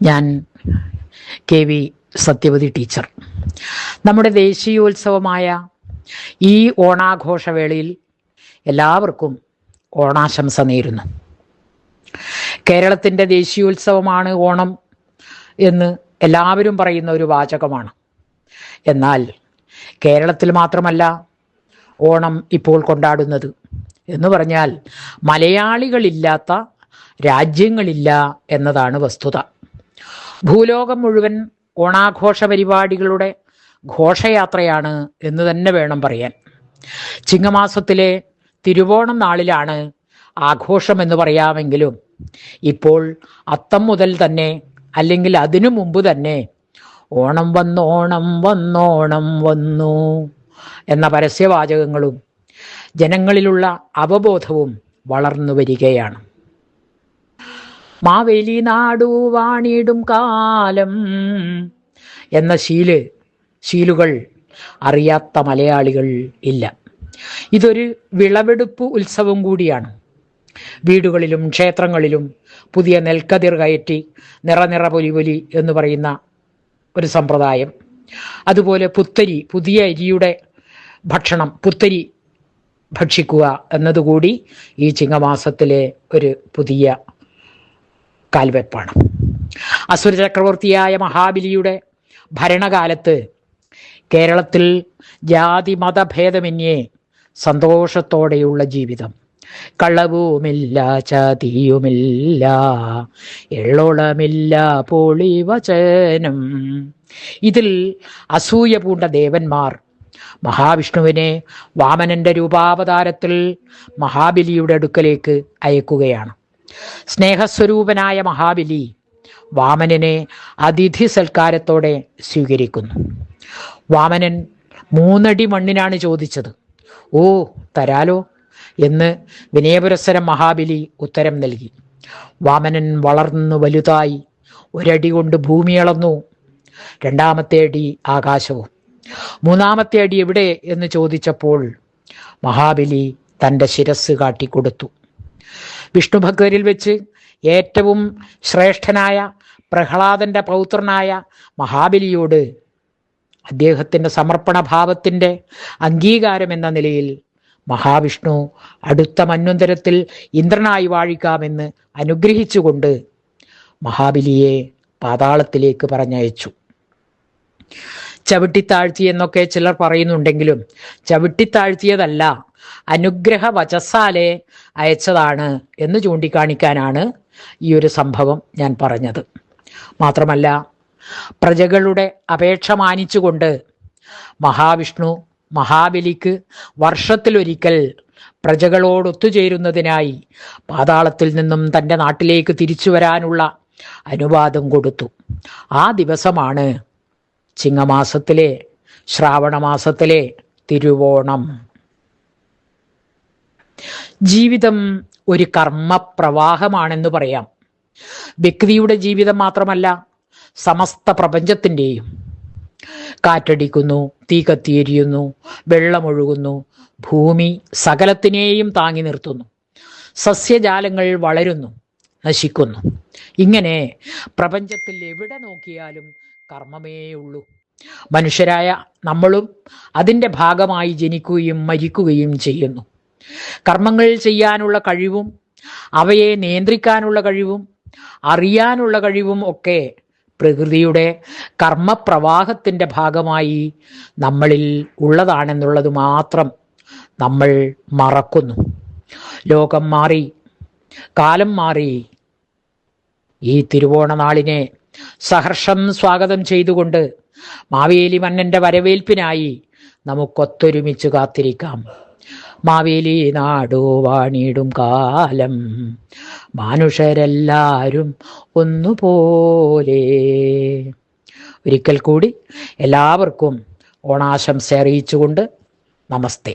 ഞാൻ KV Sathyavathi teacher. നമ്മുടെ ദേശീയോത്സവമായ ഈ ഓണാഘോഷവേളയിൽ എല്ലാവർക്കും ഓണാശംസ നേരുന്നു. കേരളത്തിൻ്റെ ദേശീയോത്സവമാണ് ഓണം എന്ന് എല്ലാവരും പറയുന്ന ഒരു വാചകമാണ്. എന്നാൽ കേരളത്തിൽ മാത്രമല്ല ഓണം ഇപ്പോൾ കൊണ്ടാടുന്നത്. എന്ന് പറഞ്ഞാൽ മലയാളികളില്ലാത്ത രാജ്യങ്ങളില്ല എന്നതാണ് വസ്തുത. ഭൂലോകം മുഴുവൻ ഓണാഘോഷ പരിപാടികളുടെ ഘോഷയാത്രയാണ് എന്ന് തന്നെ വേണം പറയാൻ. ചിങ്ങമാസത്തിലെ തിരുവോണം നാളിലാണ് ആഘോഷമെന്ന് പറയാമെങ്കിലും ഇപ്പോൾ അത്തം മുതൽ തന്നെ, അല്ലെങ്കിൽ അതിനു മുമ്പ് തന്നെ ഓണം വന്നോണം വന്നോണം വന്നു എന്ന പരസ്യവാചകങ്ങളും ജനങ്ങളിലുള്ള അവബോധവും വളർന്നു വരികയാണ്. മാവേലി നാടു വാണിടും കാലം എന്ന ശീലുകൾ അറിയാത്ത മലയാളികൾ ഇല്ല. ഇതൊരു വിളവെടുപ്പ് ഉത്സവം കൂടിയാണ്. വീടുകളിലും ക്ഷേത്രങ്ങളിലും പുതിയ നെൽക്കതിർ കയറ്റി നിറ പൊലി എന്ന് പറയുന്ന ഒരു സമ്പ്രദായം, അതുപോലെ പുതിയ അരിയുടെ പുത്തരി ഭക്ഷിക്കുക എന്നതുകൂടി ഈ ചിങ്ങമാസത്തിലെ ഒരു പുതിയ കാൽവെപ്പാണ്. അസുര ചക്രവർത്തിയായ മഹാബലിയുടെ ഭരണകാലത്ത് കേരളത്തിൽ ജാതി മതഭേദമന്യേ സന്തോഷത്തോടെയുള്ള ജീവിതം. കളവുമില്ല, ചതിയുമില്ല, എള്ളോളമില്ല, പൊളിവചനം. ഇതിൽ അസൂയ പൂണ്ട ദേവന്മാർ മഹാവിഷ്ണുവിനെ വാമനന്റെ രൂപാവതാരത്തിൽ മഹാബലിയുടെ അടുക്കലേക്ക് അയക്കുകയാണ്. സ്നേഹസ്വരൂപനായ മഹാബലി വാമനനെ അതിഥി സൽക്കാരത്തോടെ സ്വീകരിക്കുന്നു. വാമനൻ 3 അടി മണ്ണിനാണ് ചോദിച്ചത്. ഓ തരാലോ എന്ന് വിനയപുരസ്സരം മഹാബലി ഉത്തരം നൽകി. വാമനൻ വളർന്നു വലുതായി 1 അടി കൊണ്ട് ഭൂമി അളന്നു, 2ാമത്തെ അടി ആകാശവും. 3ാമത്തെ അടി എവിടെ എന്ന് ചോദിച്ചപ്പോൾ മഹാബലി തൻ്റെ ശിരസ് കാട്ടിക്കൊടുത്തു. വിഷ്ണുഭക്തരിൽ വെച്ച് ഏറ്റവും ശ്രേഷ്ഠനായ പ്രഹ്ലാദന്റെ പൗത്രനായ മഹാബലിയോട് അദ്ദേഹത്തിൻ്റെ സമർപ്പണ ഭാവത്തിൻ്റെ അംഗീകാരം എന്ന നിലയിൽ മഹാവിഷ്ണു അടുത്ത മന്വന്തരത്തിൽ ഇന്ദ്രനായി വാഴിക്കാമെന്ന് അനുഗ്രഹിച്ചുകൊണ്ട് മഹാബലിയെ പാതാളത്തിലേക്ക് പറഞ്ഞയച്ചു. ചവിട്ടിത്താഴ്ത്തി എന്നൊക്കെ ചിലർ പറയുന്നുണ്ടെങ്കിലും ചവിട്ടിത്താഴ്ത്തിയതല്ല, അനുഗ്രഹ വചസ്സാലെ അയച്ചതാണ് എന്ന് ചൂണ്ടിക്കാണിക്കാനാണ് ഈ ഒരു സംഭവം ഞാൻ പറഞ്ഞത്. മാത്രമല്ല, പ്രജകളുടെ അപേക്ഷ മാനിച്ചുകൊണ്ട് മഹാവിഷ്ണു മഹാബലിക്ക് വർഷത്തിലൊരിക്കൽ പ്രജകളോടൊത്തുചേരുന്നതിനായി പാതാളത്തിൽ നിന്നും തൻ്റെ നാട്ടിലേക്ക് തിരിച്ചു വരാനുള്ള അനുവാദം കൊടുത്തു. ആ ദിവസമാണ് ചിങ്ങമാസത്തിലെ ശ്രാവണമാസത്തിലെ തിരുവോണം. ജീവിതം ഒരു കർമ്മപ്രവാഹമാണെന്ന് പറയാം. വ്യക്തിയുടെ ജീവിതം മാത്രമല്ല, സമസ്ത പ്രപഞ്ചത്തിൻ്റെയും. കാറ്റടിക്കുന്നു, തീ കത്തിയെരിയുന്നു, വെള്ളമൊഴുകുന്നു, ഭൂമി സകലത്തിനെയും താങ്ങി നിർത്തുന്നു, സസ്യജാലങ്ങൾ വളരുന്നു, നശിക്കുന്നു. ഇങ്ങനെ പ്രപഞ്ചത്തിൽ എവിടെ നോക്കിയാലും കർമ്മമേ ഉള്ളൂ. മനുഷ്യരായ നമ്മളും അതിൻ്റെ ഭാഗമായി ജനിക്കുകയും മരിക്കുകയും ചെയ്യുന്നു. കർമ്മങ്ങൾ ചെയ്യാനുള്ള കഴിവും അവയെ നിയന്ത്രിക്കാനുള്ള കഴിവും അറിയാനുള്ള കഴിവും ഒക്കെ പ്രകൃതിയുടെ കർമ്മപ്രവാഹത്തിൻ്റെ ഭാഗമായി നമ്മളിൽ ഉള്ളതാണെന്നുള്ളത് മാത്രം നമ്മൾ മറക്കുന്നു. ലോകം മാറി, കാലം മാറി. ഈ തിരുവോണ നാളിനെ സഹർഷം സ്വാഗതം ചെയ്തുകൊണ്ട് മാവേലി മന്നന്റെ വരവേൽപ്പിനായി നമുക്കൊത്തൊരുമിച്ച് കാത്തിരിക്കാം. മാവേലി നാടു വാണിടും കാലം, മനുഷ്യരെല്ലാവരും ഒന്നുപോലെ. ഒരിക്കൽ കൂടി എല്ലാവർക്കും ഓണാശംസ അറിയിച്ചുകൊണ്ട് നമസ്തേ.